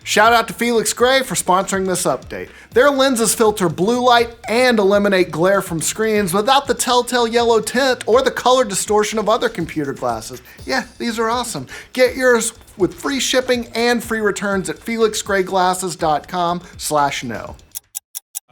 Shout out to Felix Gray for sponsoring this update. Their lenses filter blue light and eliminate glare from screens without the telltale yellow tint or the color distortion of other computer glasses. Yeah, these are awesome. Get yours with free shipping and free returns at felixgrayglasses.com/no.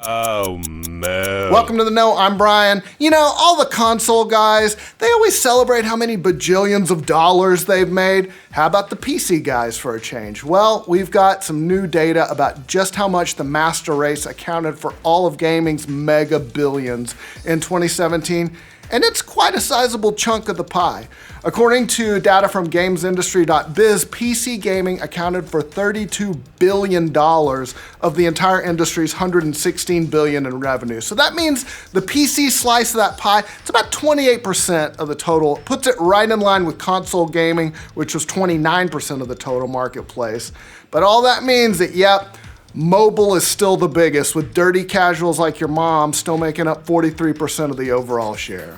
Oh, man. Welcome to the Know, I'm Brian. You know, all the console guys, they always celebrate how many bajillions of dollars they've made. How about the PC guys for a change? Well, we've got some new data about just how much the master race accounted for all of gaming's mega billions in 2017. And it's quite a sizable chunk of the pie. According to data from gamesindustry.biz, PC gaming accounted for $32 billion of the entire industry's $116 billion in revenue. So that means the PC slice of that pie, it's about 28% of the total. Puts it right in line with console gaming, which was 29% of the total marketplace. But all that means that, yep, mobile is still the biggest, with dirty casuals like your mom still making up 43% of the overall share.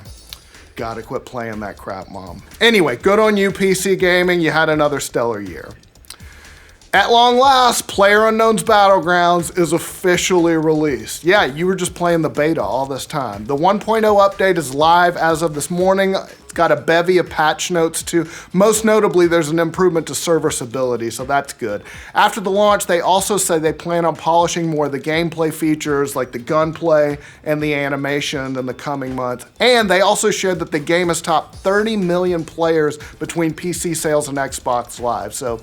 Gotta quit playing that crap, Mom. Anyway, good on you, PC gaming. You had another stellar year. At long last, PlayerUnknown's Battlegrounds is officially released. Yeah, you were just playing the beta all this time. The 1.0 update is live as of this morning. It's got a bevy of patch notes too. Most notably, there's an improvement to serviceability, so that's good. After the launch, they also say they plan on polishing more of the gameplay features like the gunplay and the animation in the coming months. And they also shared that the game has topped 30 million players between PC sales and Xbox Live. So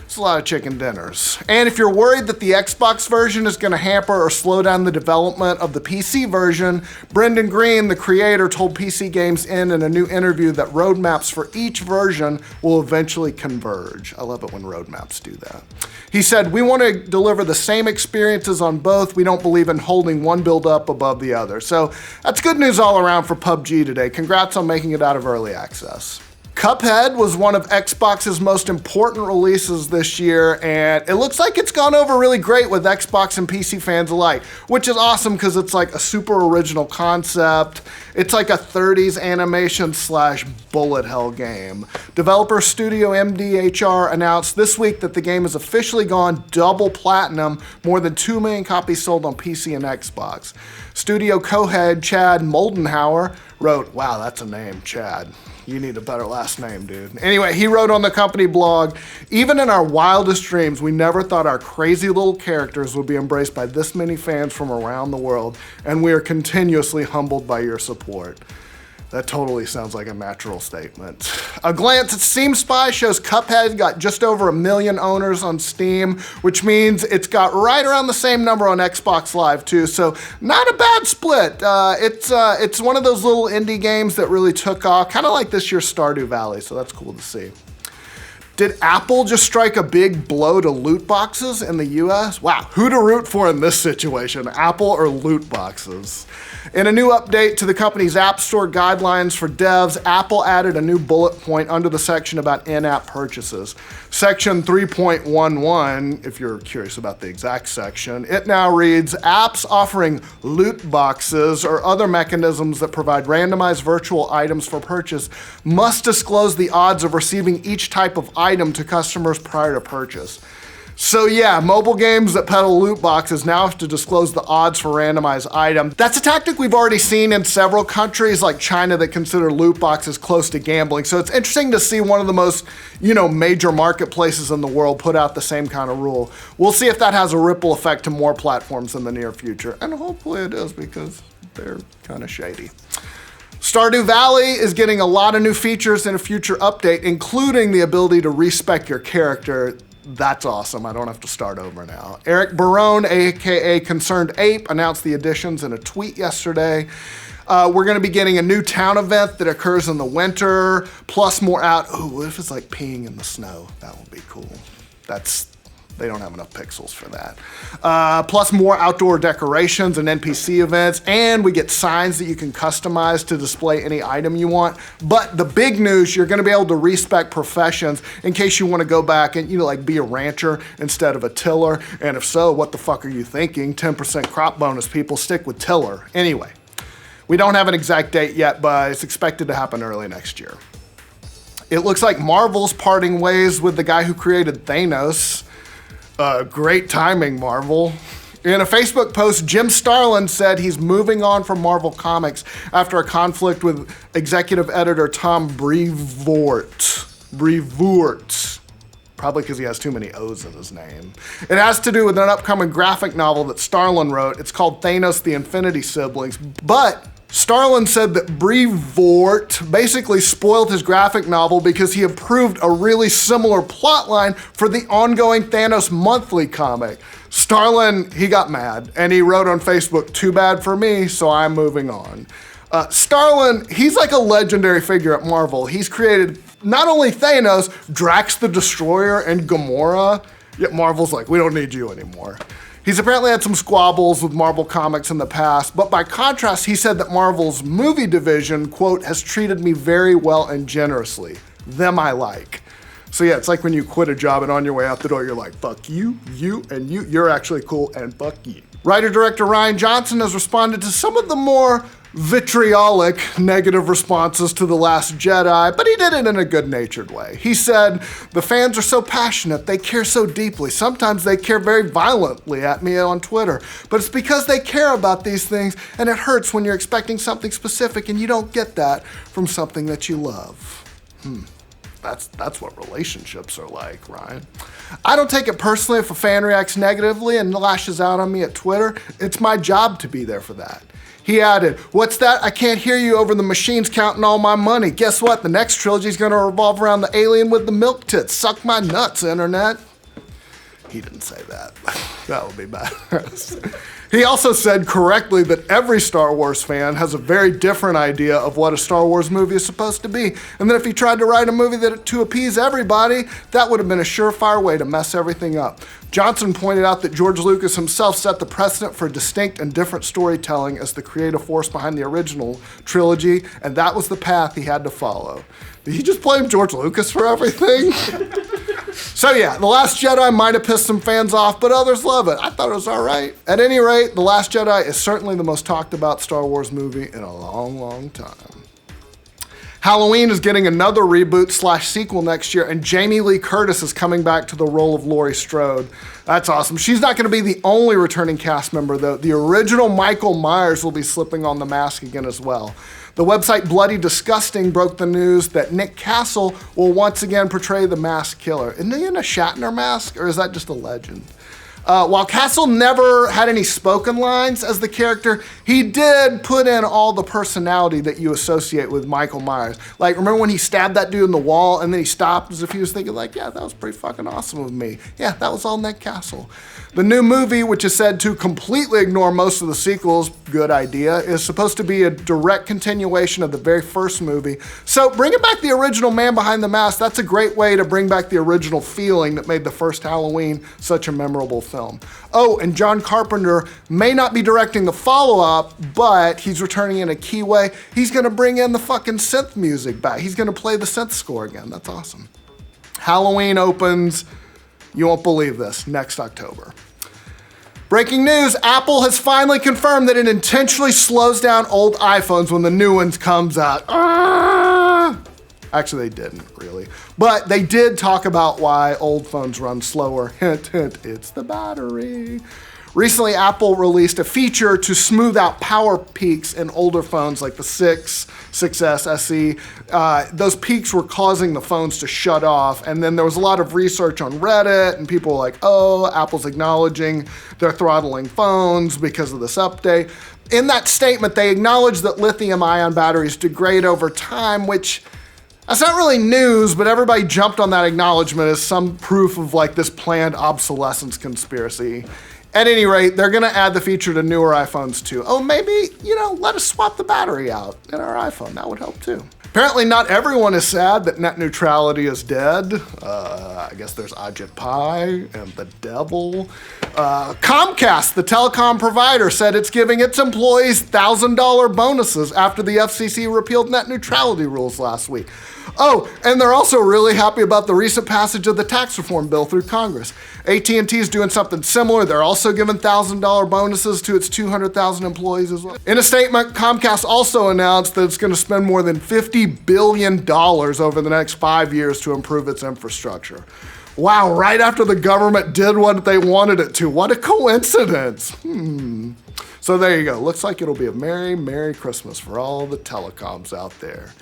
it's a lot of chicken dinners. And if you're worried that the Xbox version is going to hamper or slow down the development of the PC version, Brendan Green, the creator, told PC Games in a new interview that roadmaps for each version will eventually converge. I love it when roadmaps do that. He said, "We want to deliver the same experiences on both. We don't believe in holding one build up above the other." So that's good news all around for PUBG today. Congrats on making it out of early access. Cuphead was one of Xbox's most important releases this year, and it looks like it's gone over really great with Xbox and PC fans alike, which is awesome because it's like a super original concept. It's like a 30s animation / bullet hell game. Developer Studio MDHR announced this week that the game has officially gone double platinum, more than 2 million copies sold on PC and Xbox. Studio co-head Chad Moldenhauer wrote, wow, that's a name, Chad. You need a better last name, dude. Anyway, he wrote on the company blog, "Even in our wildest dreams, we never thought our crazy little characters would be embraced by this many fans from around the world, and we are continuously humbled by your support." That totally sounds like a natural statement. A glance at Steam Spy shows Cuphead got just over 1 million owners on Steam, which means it's got right around the same number on Xbox Live too, so not a bad split. It's one of those little indie games that really took off, kind of like this year's Stardew Valley, so that's cool to see. Did Apple just strike a big blow to loot boxes in the US? Wow, who to root for in this situation, Apple or loot boxes? In a new update to the company's App Store guidelines for devs, Apple added a new bullet point under the section about in-app purchases. Section 3.11, if you're curious about the exact section, it now reads, apps offering loot boxes or other mechanisms that provide randomized virtual items for purchase must disclose the odds of receiving each type of item to customers prior to purchase. So yeah, mobile games that peddle loot boxes now have to disclose the odds for randomized items. That's a tactic we've already seen in several countries like China that consider loot boxes close to gambling. So it's interesting to see one of the most, major marketplaces in the world put out the same kind of rule. We'll see if that has a ripple effect to more platforms in the near future. And hopefully it is, because they're kind of shady. Stardew Valley is getting a lot of new features in a future update, including the ability to respec your character. That's awesome. I don't have to start over now. Eric Barone, aka Concerned Ape, announced the additions in a tweet yesterday. We're going to be getting a new town event that occurs in the winter, plus more what if it's like peeing in the snow? That would be cool. They don't have enough pixels for that. Plus more outdoor decorations and NPC events, and we get signs that you can customize to display any item you want. But the big news, you're gonna be able to respec professions in case you wanna go back and be a rancher instead of a tiller. And if so, what the fuck are you thinking? 10% crop bonus, people, stick with tiller. Anyway, we don't have an exact date yet, but it's expected to happen early next year. It looks like Marvel's parting ways with the guy who created Thanos. Great timing, Marvel. In a Facebook post, Jim Starlin said he's moving on from Marvel Comics after a conflict with executive editor Tom Brevoort. Probably because he has too many O's in his name. It has to do with an upcoming graphic novel that Starlin wrote. It's called Thanos, the Infinity Siblings. But Starlin said that Brevoort basically spoiled his graphic novel because he approved a really similar plotline for the ongoing Thanos monthly comic. Starlin, he got mad, and he wrote on Facebook, "Too bad for me, so I'm moving on." Starlin, he's like a legendary figure at Marvel. He's created not only Thanos, Drax the Destroyer, and Gamora, yet Marvel's like, we don't need you anymore. He's apparently had some squabbles with Marvel Comics in the past, but by contrast, he said that Marvel's movie division, quote, has treated me very well and generously. Them I like. So yeah, it's like when you quit a job and on your way out the door, you're like, fuck you, and you, you're actually cool, and fuck you. Writer-director Rian Johnson has responded to some of the more vitriolic negative responses to The Last Jedi, but he did it in a good-natured way. He said, the fans are so passionate, they care so deeply. Sometimes they care very violently at me on Twitter, but it's because they care about these things, and it hurts when you're expecting something specific and you don't get that from something that you love. That's what relationships are like, Ryan. I don't take it personally if a fan reacts negatively and lashes out on me at Twitter. It's my job to be there for that. He added, what's that? I can't hear you over the machines counting all my money. Guess what? The next trilogy is going to revolve around the alien with the milk tits. Suck my nuts, internet. He didn't say that. That would be bad. He also said correctly that every Star Wars fan has a very different idea of what a Star Wars movie is supposed to be. And that if he tried to write a movie to appease everybody, that would have been a surefire way to mess everything up. Johnson pointed out that George Lucas himself set the precedent for distinct and different storytelling as the creative force behind the original trilogy, and that was the path he had to follow. Did he just blame George Lucas for everything? So yeah, The Last Jedi might have pissed some fans off, but others love it. I thought it was all right. At any rate, The Last Jedi is certainly the most talked about Star Wars movie in a long, long time. Halloween is getting another reboot/sequel next year, and Jamie Lee Curtis is coming back to the role of Laurie Strode. That's awesome. She's not going to be the only returning cast member, though. The original Michael Myers will be slipping on the mask again as well. The website Bloody Disgusting broke the news that Nick Castle will once again portray the masked killer. Isn't he in a Shatner mask, or is that just a legend? While Castle never had any spoken lines as the character, he did put in all the personality that you associate with Michael Myers. Like, remember when he stabbed that dude in the wall and then he stopped as if he was thinking like, yeah, that was pretty fucking awesome of me. Yeah, that was all Nick Castle. The new movie, which is said to completely ignore most of the sequels, good idea, is supposed to be a direct continuation of the very first movie. So bringing back the original Man Behind the Mask, that's a great way to bring back the original feeling that made the first Halloween such a memorable film. Oh, and John Carpenter may not be directing the follow-up, but he's returning in a key way. He's gonna bring in the fucking synth music back. He's gonna play the synth score again. That's awesome. Halloween opens, you won't believe this, next October. Breaking news, Apple has finally confirmed that it intentionally slows down old iPhones when the new ones comes out. Actually, they didn't really. But they did talk about why old phones run slower. Hint, hint, it's the battery. Recently, Apple released a feature to smooth out power peaks in older phones like the 6, 6S, SE. Those peaks were causing the phones to shut off. And then there was a lot of research on Reddit, and people were like, oh, Apple's acknowledging they're throttling phones because of this update. In that statement, they acknowledged that lithium-ion batteries degrade over time, which that's not really news, but everybody jumped on that acknowledgement as some proof of like this planned obsolescence conspiracy. At any rate, they're gonna add the feature to newer iPhones too. Oh, maybe, let us swap the battery out in our iPhone. That would help too. Apparently not everyone is sad that net neutrality is dead. I guess there's Ajit Pai and the devil. Comcast, the telecom provider, said it's giving its employees $1,000 bonuses after the FCC repealed net neutrality rules last week. Oh, and they're also really happy about the recent passage of the tax reform bill through Congress. AT&T is doing something similar. They're also giving $1,000 bonuses to its 200,000 employees as well. In a statement, Comcast also announced that it's going to spend more than $50 billion over the next 5 years to improve its infrastructure. Wow, right after the government did what they wanted it to. What a coincidence. So there you go. Looks like it'll be a Merry, Merry Christmas for all the telecoms out there.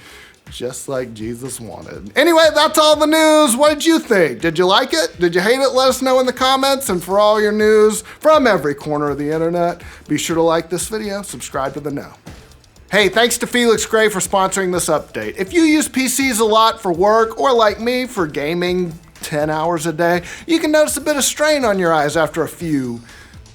Just like Jesus wanted. Anyway, that's all the news. What did you think? Did you like it? Did you hate it? Let us know in the comments. And for all your news from every corner of the internet, be sure to like this video, subscribe to The Know. Hey, thanks to Felix Gray for sponsoring this update. If you use PCs a lot for work, or like me, for gaming 10 hours a day, you can notice a bit of strain on your eyes after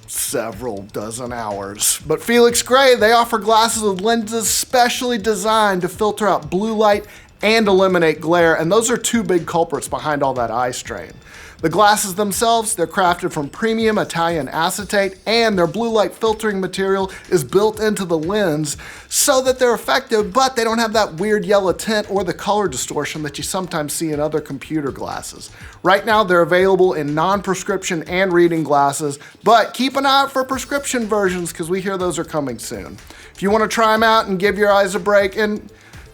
several dozen hours. But Felix Gray, they offer glasses with lenses specially designed to filter out blue light and eliminate glare, and those are two big culprits behind all that eye strain. The glasses themselves, they're crafted from premium Italian acetate, and their blue light filtering material is built into the lens so that they're effective, but they don't have that weird yellow tint or the color distortion that you sometimes see in other computer glasses. Right now, they're available in non-prescription and reading glasses, but keep an eye out for prescription versions because we hear those are coming soon. If you want to try them out and give your eyes a break,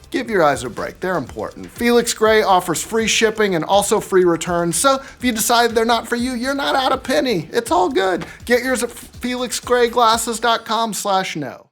give your eyes a break, they're important. Felix Gray offers free shipping and also free returns, so if you decide they're not for you, you're not out a penny. It's all good. Get yours at felixgrayglasses.com/know.